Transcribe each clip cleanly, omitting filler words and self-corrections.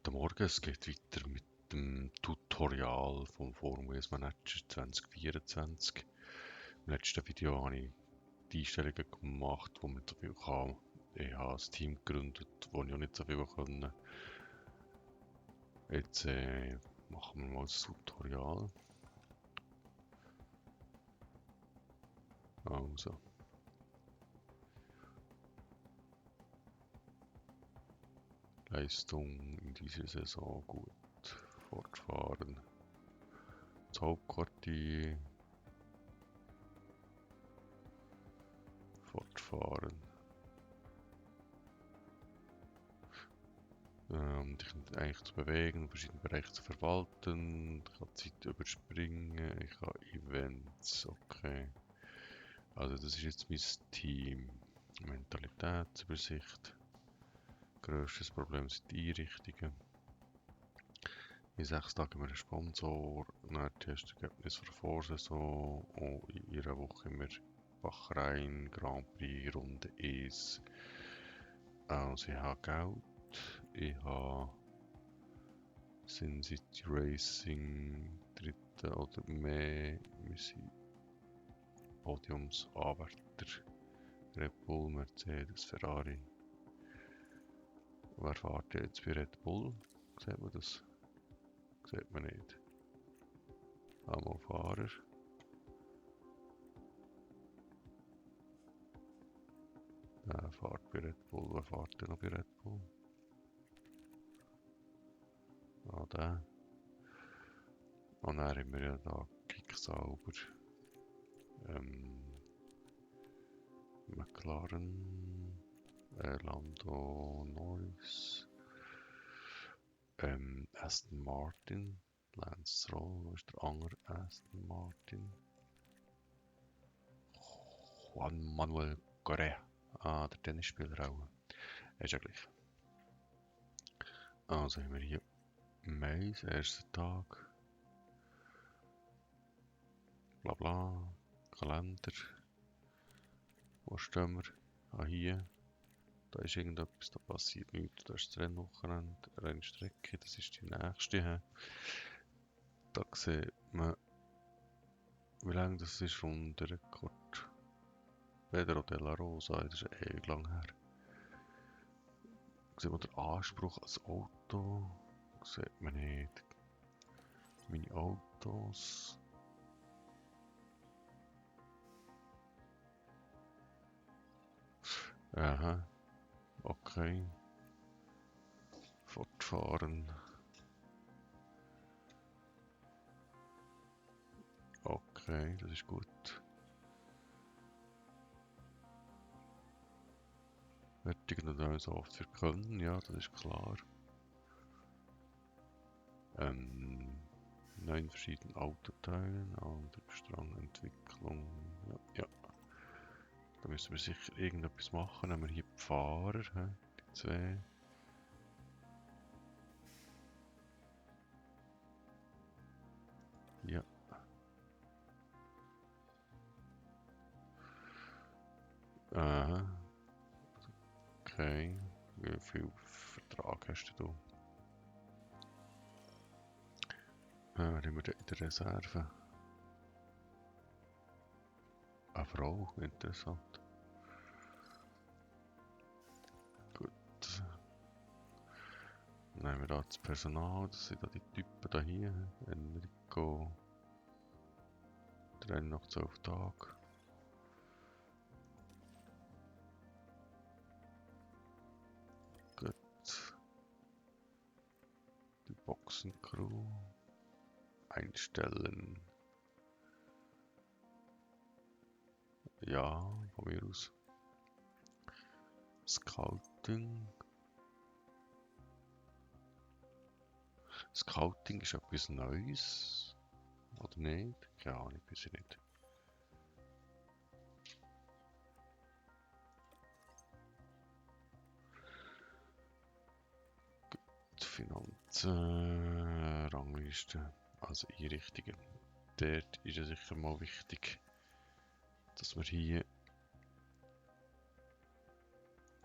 Guten Morgen, es geht weiter mit dem Tutorial vom Formula Manager 2024. Im letzten Video habe ich die Einstellungen gemacht, wo man so viel kann. Ich habe ein Team gegründet, wo ich auch nicht so viel konnte. Jetzt machen wir mal das Tutorial. Also. Leistung in dieser Saison gut. Fortfahren. Das Hauptquartier. Fortfahren. Ich kann eigentlich zu bewegen, verschiedene Bereiche zu verwalten. Ich kann Zeit überspringen. Ich habe Events. Okay. Also das ist jetzt mein Team. Mentalitätsübersicht. Grösstes Problem sind die Einrichtungen. In 6 Tagen haben wir einen Sponsor. Dann das erste Ergebnis der Vorsaison. Und in einer Woche haben wir Bachrhein, Grand Prix, Runde 1. Also ich habe Geld. Ich habe Sin City Racing, dritte oder mehr. Wir sind Podiumsanwärter. Red Bull, Mercedes, Ferrari. Wer fährt jetzt bei Red Bull? Sieht man das? Sieht man nicht. Einmal Fahrer. Der fährt bei Red Bull. Wer fährt denn noch bei Red Bull? Ah, der. Und dann haben wir ja da Kicksauber. McLaren. Lando Norris. Aston Martin. Lance Stroll, wo ist der andere Aston Martin? Juan Manuel Correa. Ah, der Tennisspieler auch. Ist ja gleich. Also haben wir hier Mai, erster Tag. Bla bla. Kalender. Wo stehen wir? Ah, hier. Da ist irgendetwas, da passiert nichts. Da ist das Rennwochenende, Rennstrecke, das ist die nächste. Da sieht man, wie lange das ist und der Rekord. Pedro de la Rosa, das ist ewig lang her. Da sieht man den Anspruch als Auto. Da sieht man nicht. Meine Autos. Aha. Okay. Fortfahren. Okay, das ist gut. Fertigen und neue Software können, ja, das ist klar. 9 verschiedene Autoteilen, andere Strangentwicklung. Ja. Da müssen wir sicher irgendetwas machen. Haben wir hier die Fahrer, die zwei. Ja. Aha. Okay. Wie viel Vertrag hast du da? Wen haben wir da in der Reserve? Eine Frau, interessant. Gut. Dann haben wir da das Personal, das sind da die Typen da hier. Enrico. Rennen noch 12 Tage. Gut. Die Boxencrew. Einstellen. Ja, von mir aus. Scouting. Scouting ist etwas Neues. Oder nicht? Keine Ahnung, weiß ich nicht. Gut, Finanzen, Rangliste, also Einrichtungen. Dort ist es sicher mal wichtig, dass wir hier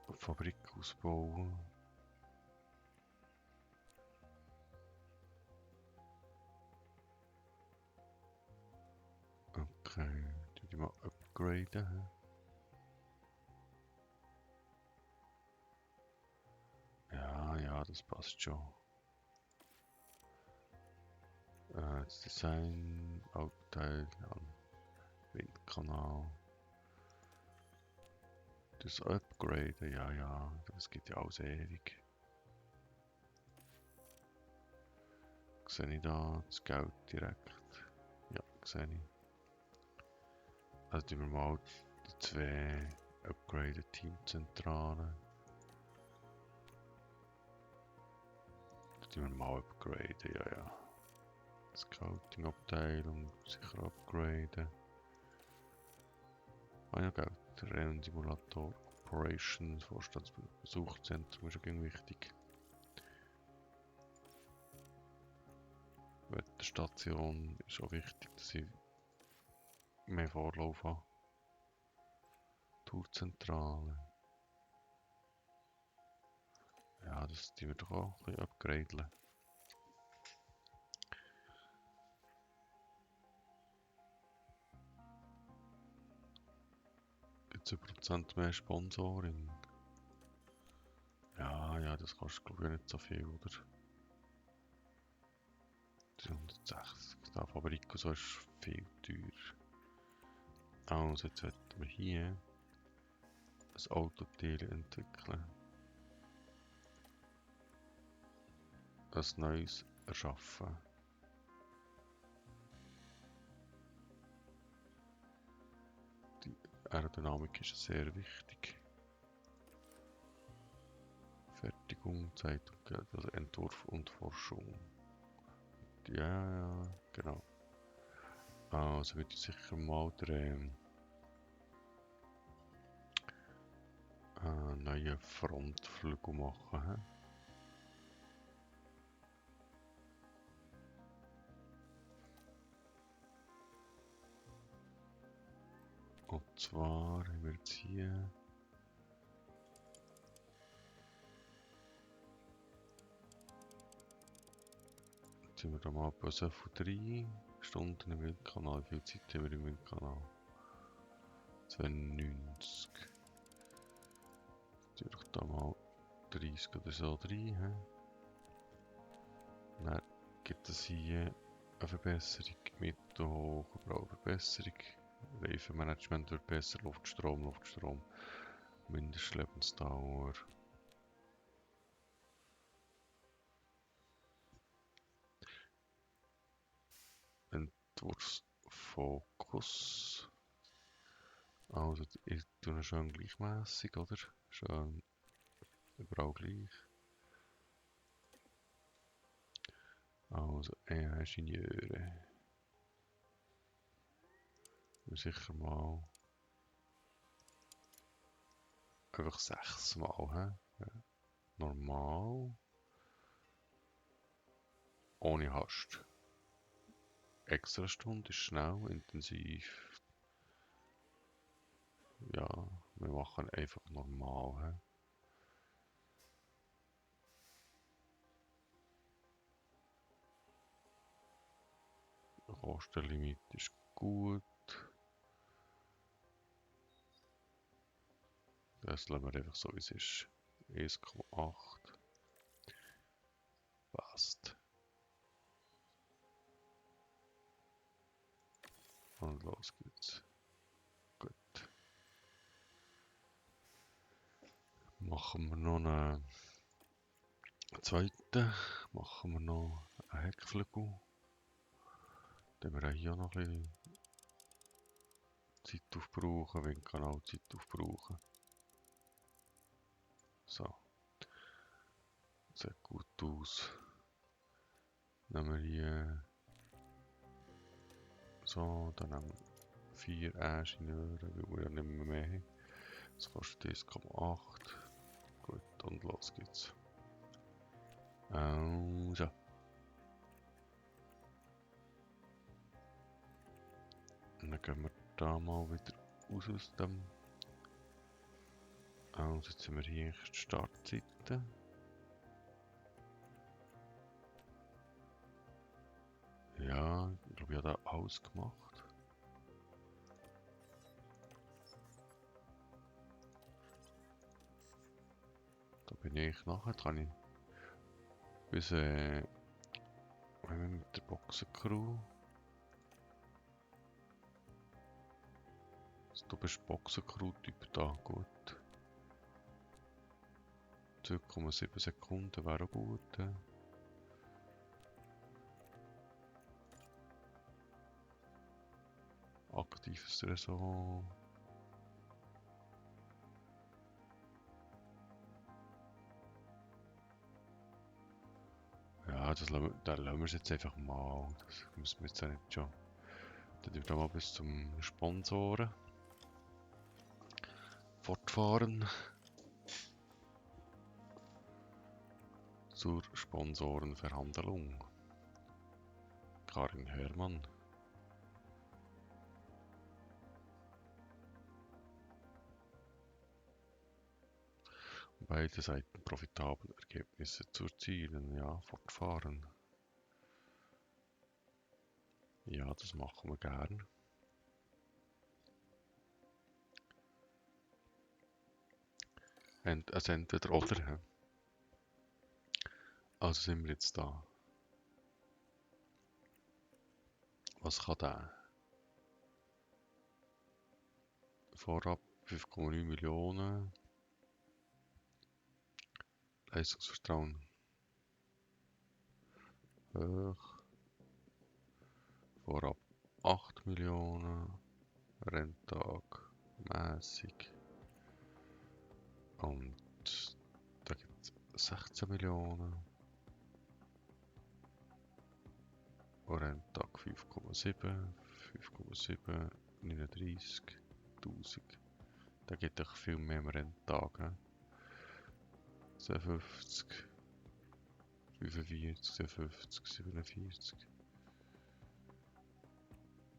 eine Fabrik ausbauen. upgraden. Hä? Ja, ja, das passt schon. Das Design, Autoteil, Windkanal. Das Upgraden, ja, ja, das geht ja auch ewig. Sehe ich da das Geld direkt? Ja, sehe ich. Also tun wir mal die 2 Upgraden Teamzentralen. Tun wir mal upgraden, ja, ja. Scouting-Abteilung sicher upgraden. Ah ja, Geld. Rennsimulator, Operations, Vorstandsbesuchszentrum ist auch wichtig. Wetterstation ist auch wichtig, dass ich mehr Vorlauf habe. Tourzentrale. Ja, das tun wir doch auch ein bisschen upgraden. Gibt es 1% mehr Sponsoring? Ja, ja, das kostet glaube ich nicht so viel, oder? 360. Die Fabrik und so ist viel teurer. Also jetzt sollten wir hier ein Autoteil entwickeln. Ein neues erschaffen. Die Aerodynamik ist sehr wichtig. Fertigung, Zeitung, also Entwurf und Forschung. Ja, ja, genau. Also würde ich sicher mal den neuen Frontflügel machen. He? Und zwar haben wir jetzt hier sind wir da mal bei so viel 3 Stunden im Windkanal. Wie viel Zeit haben wir im Windkanal? 92. Natürlich da mal 30 oder so rein. Dann gibt es hier eine Verbesserung, Mittel, hoch, Verbesserung. Reifenmanagement wird besser, Luftstrom, Mindestlebensdauer. Entwurfsfokus. Also ich tue ihn schön gleichmäßig, oder? Schön überall gleich. Also Ingenieure. Sicher mal einfach 6 Mal. He? Ja. Normal. Ohne Hast. Extra Stunde ist schnell, intensiv. Ja, wir machen einfach normal. He? Kostenlimit ist gut. Das lassen wir einfach so wie es ist. 1,8. Passt. Und los geht's. Gut. Machen wir noch einen zweiten. Machen wir noch einen Heckflügel. Dann wir hier noch ein bisschen Zeit aufbrauchen, Windkanal Zeit aufbrauchen. So. Sieht gut aus. Nehmen wir hier so, dann nehmen wir 4 Ingenieure, weil wir ja nicht mehr haben. Das kostet 1,8. Gut, und los geht's. Also. Und dann gehen wir da mal wieder raus aus dem. Also jetzt sind wir hier in der Startseite. Ja, ich glaube, ich habe da alles gemacht. eigentlich nachher? Kann ich bis mit der Boxencrew. Also, du bist Boxencrew-Typ da, gut. 2,7 Sekunden wäre auch gut. Aktives Ressort. Ja, da lassen wir es jetzt einfach mal. Das müssen wir jetzt ja nicht schon. Dann wir mal bis zum Sponsoren fortfahren. Zur Sponsorenverhandlung. Karin Herrmann. Beide Seiten profitabel Ergebnisse zu erzielen. Ja, fortfahren. Ja, das machen wir gern. Also entweder oder. Also sind wir jetzt da. Was kann der? Vorab 5,9 Millionen. Leistungsvertrauen hoch. Vorab 8 Millionen. Renntag mäßig. Und da gibt es 16 Millionen. Renntag 5,7. 5,7. 39.000. Da gibt es viel mehr Renntage. 50, 45, 50, 47.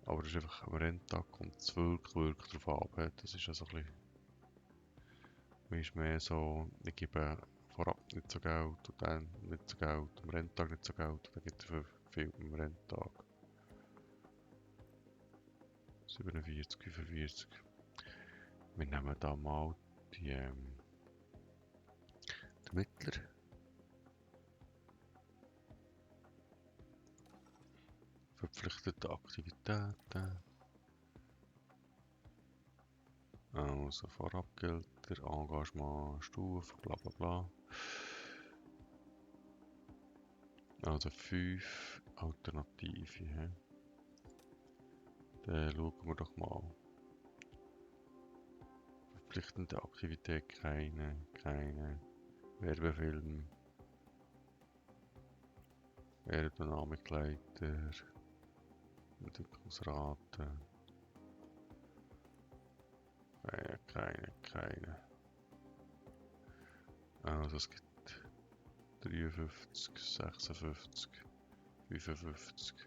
Aber das ist einfach am Renntag kommt es wirklich drauf ab. Das ist also ein bisschen, man ist mehr so, ich gebe vorab nicht so Geld und dann nicht so Geld, am Renntag nicht so Geld und dann gibt es viel am Renntag. 47, 45. Wir nehmen da mal die Mittler. Verpflichtete Aktivitäten. Also Vorabgelder, Engagement, Stufen, bla bla bla. Also 5 Alternativen. He? Dann schauen wir doch mal. Verpflichtende Aktivität, keine. Werbefilm. Aerodynamikleiter. Entwicklungsrate. Keine. Also es gibt 53, 56, 55,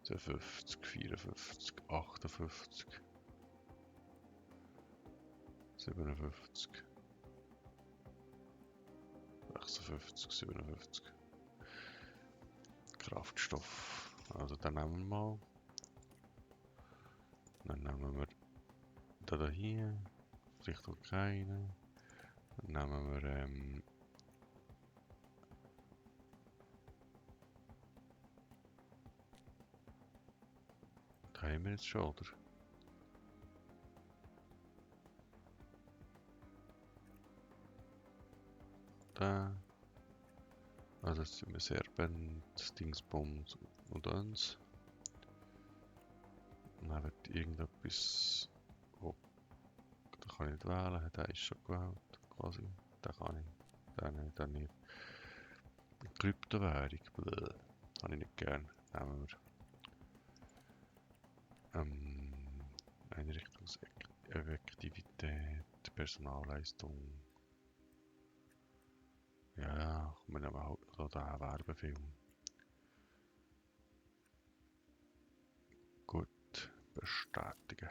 52, 54, 58, 57, 56, 57. Kraftstoff. Also dann nehmen wir mal. Dann nehmen wir da hier. Vielleicht auch keine. Dann nehmen wir da haben wir jetzt schon, oder? Da. Also jetzt sind wir Serpent, Dingsbums und uns. Und dann wird irgendetwas. Oh, da kann ich nicht wählen, der ist schon gewählt, quasi. Da kann ich. Den nicht. Kryptowährung, habe ich nicht gern. Nehmen wir. Einrichtungseffektivität, Personalleistung. Ja, wir nehmen halt noch den Werbefilm. Gut, bestätigen.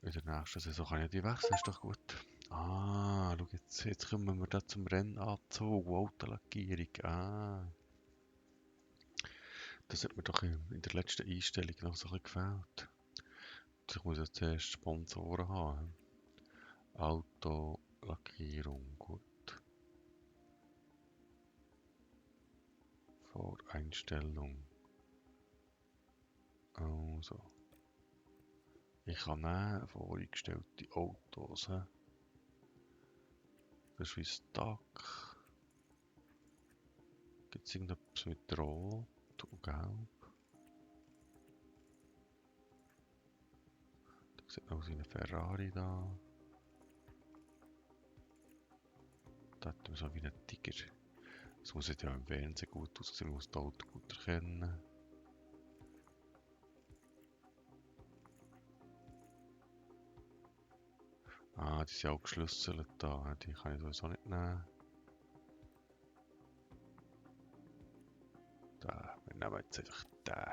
In der nächsten Saison kann ich die wechseln, ist doch gut. Ah, schau jetzt kommen wir da zum Rennanzug, Autolackierung. Ah, das hat mir doch in der letzten Einstellung noch so ein bisschen gefällt. Ich muss jetzt zuerst Sponsoren haben. Autolackierung, gut. Voreinstellung. Also. Ich kann voreingestellte Autos. Das ist wie Stock. Gibt es irgendetwas mit Rot und Gelb? Da sieht man aus wie ein Ferrari da. Da hat man so wie ein Tiger. Das muss jetzt ja im Fernsehen gut aussehen, man muss das Auto gut erkennen. Ah, die sind auch geschlüsselt da, die kann ich sowieso nicht nehmen. Da, wir nehmen jetzt einfach den.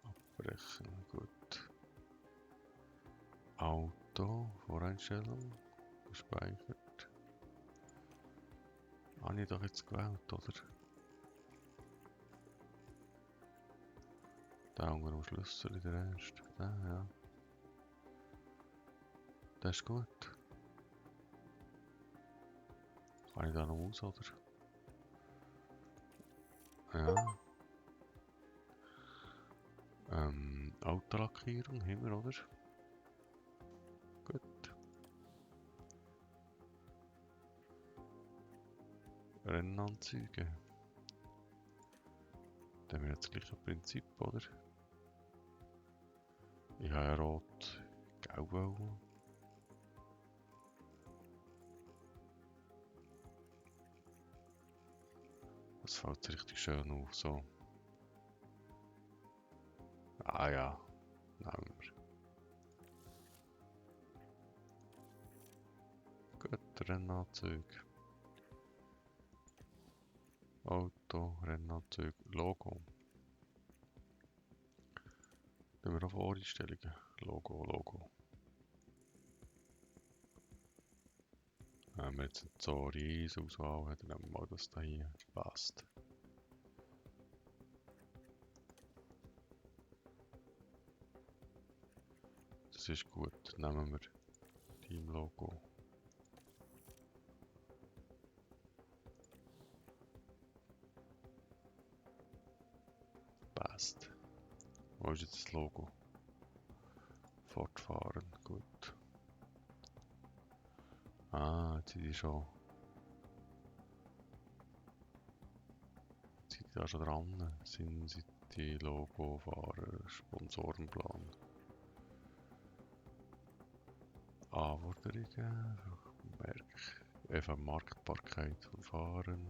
Abbrechen, gut. Auto, Voreinstellung, gespeichert. Habe ich doch jetzt gewählt, oder? Da unten am Schlüssel der erste. Da, ja. Das ist gut. Kann ich da noch aus, oder? Ja. Autolackierung haben wir, oder? Gut. Rennanzüge. Dann haben wir jetzt das gleiche Prinzip, oder? Ich habe ja rot, gelb wollen. Das fällt richtig schön auf, so. Ah ja, nehmen wir. Gut, Rennanzug. Auto, Rennanzug, Logo. Dann haben wir auf Voreinstellungen. Logo. Wenn wir jetzt so eine riesige Auswahl haben, dann nehmen wir mal das da hier. Passt. Das ist gut. Nehmen wir Team-Logo. Passt. Wo ist jetzt das Logo? Fortfahren, gut. Ah, jetzt sind die schon. Sind die da schon dran? Sind sie die Logofahrer, Sponsorenplan? Anforderungen, Marktbarkeit von Fahren.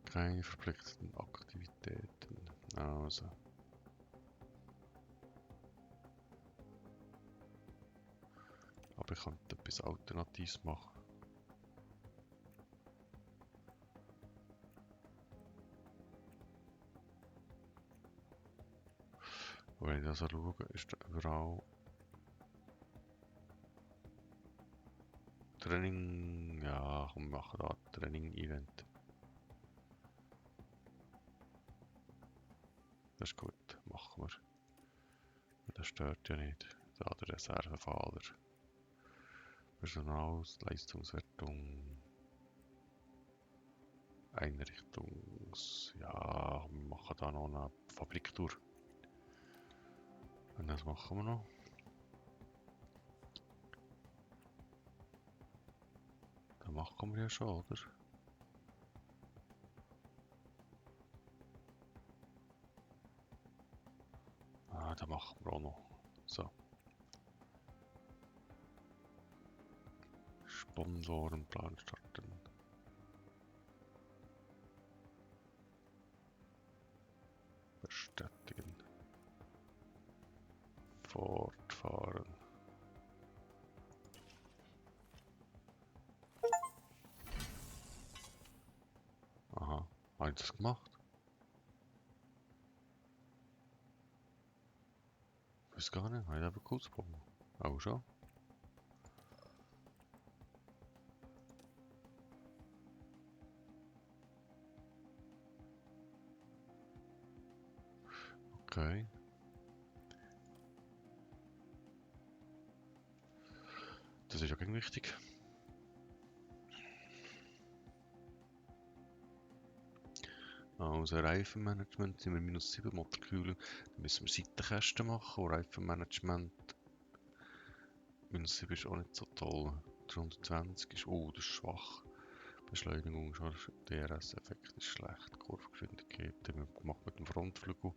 Keine verpflichtenden Aktivitäten. Also. Aber ich könnte etwas Alternatives machen. Und wenn ich das so schaue, ist da überall Training. Ja, komm, wir machen da Training-Event. Das ist gut, machen wir. Das stört ja nicht. Da der Reservefahrer. Personalleistungswertung. Ja, wir machen da noch eine Fabriktour. Und das machen wir noch. Das machen wir ja schon, oder? Ah, das machen wir auch noch. So. Sponsorenplan starten. Bestätigen. Fortfahren. ich das gemacht? Ich weiß gar nicht, habe ich aber kurz gebaut. Auch schon. Okay. Das ist ja gegen wichtig. Also Reifenmanagement sind wir -7 Motorkühlung. Dann müssen wir Seitenkästen machen. Und Reifenmanagement -7 ist auch nicht so toll. 320 ist, oh, das ist schwach. Beschleunigung schon, DRS-Effekt ist schlecht. Kurvengeschwindigkeit haben wir gemacht mit dem Frontflügel.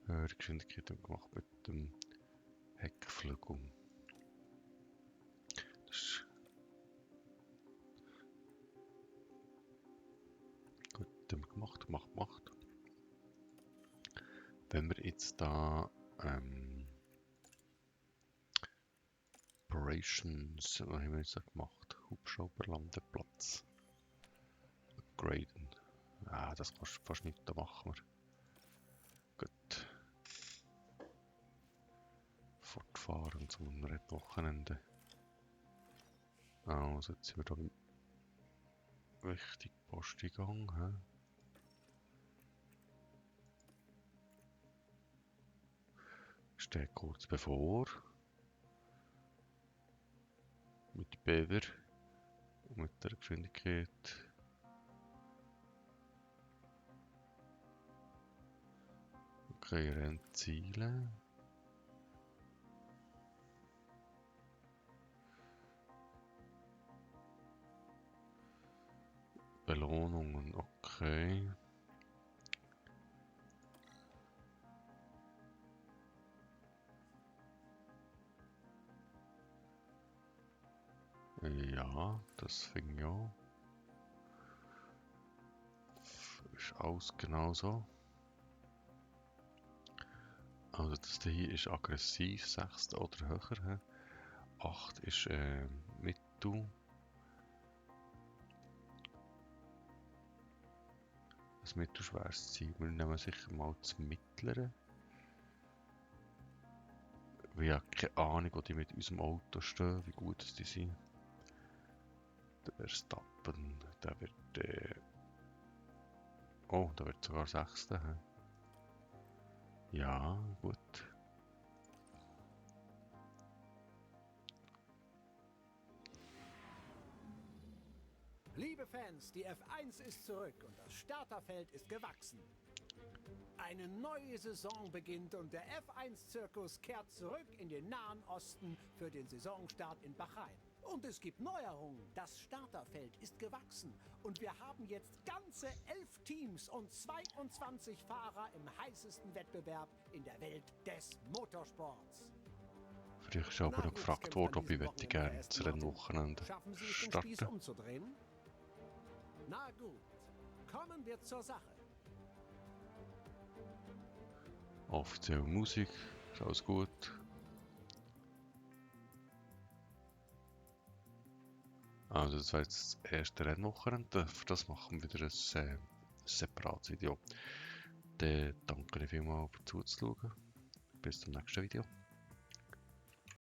Die Geschwindigkeit haben wir gemacht mit dem Heckflügel. Das ist gut, haben wir gemacht. Wenn wir jetzt da Operations, was haben wir jetzt da gemacht? Hubschrauberlandeplatz. Upgraden. Ah, das kostet fast nicht, da machen wir. Gut. Fortfahren zum Rennwochenende. Also jetzt sind wir da richtig Posteingang. Steht kurz bevor. Mit Bever und mit der Geschwindigkeit. Okay, Rennziele. Belohnungen, okay. Ja, das fing ja. Ist alles genauso. Also das hier ist aggressiv, 6 oder höher. 8 ist mittel. Das mittelschweres Ziel. Wir nehmen sicher mal das mittlere. Wir haben keine Ahnung, wo die mit unserem Auto stehen, wie gut die sind. Der Verstappen, der wird... oh, da wird sogar 6. Ja, gut. Liebe Fans, die F1 ist zurück und das Starterfeld ist gewachsen. Eine neue Saison beginnt und der F1-Zirkus kehrt zurück in den Nahen Osten für den Saisonstart in Bahrain. Und es gibt Neuerungen. Das Starterfeld ist gewachsen und wir haben jetzt ganze 11 Teams und 22 Fahrer im heißesten Wettbewerb in der Welt des Motorsports. Vielleicht ist aber noch gefragt worden, ob ich gerne das Rennwochenende Schaffen Sie es, den Spieß starten. umzudrehen? Na gut, kommen wir zur Sache. Offizielle Musik, ist alles gut. Also das war jetzt das erste Rennwochenende, für das machen wir wieder ein separates Video. Dann danke ich vielmals für zuzuschauen. Bis zum nächsten Video.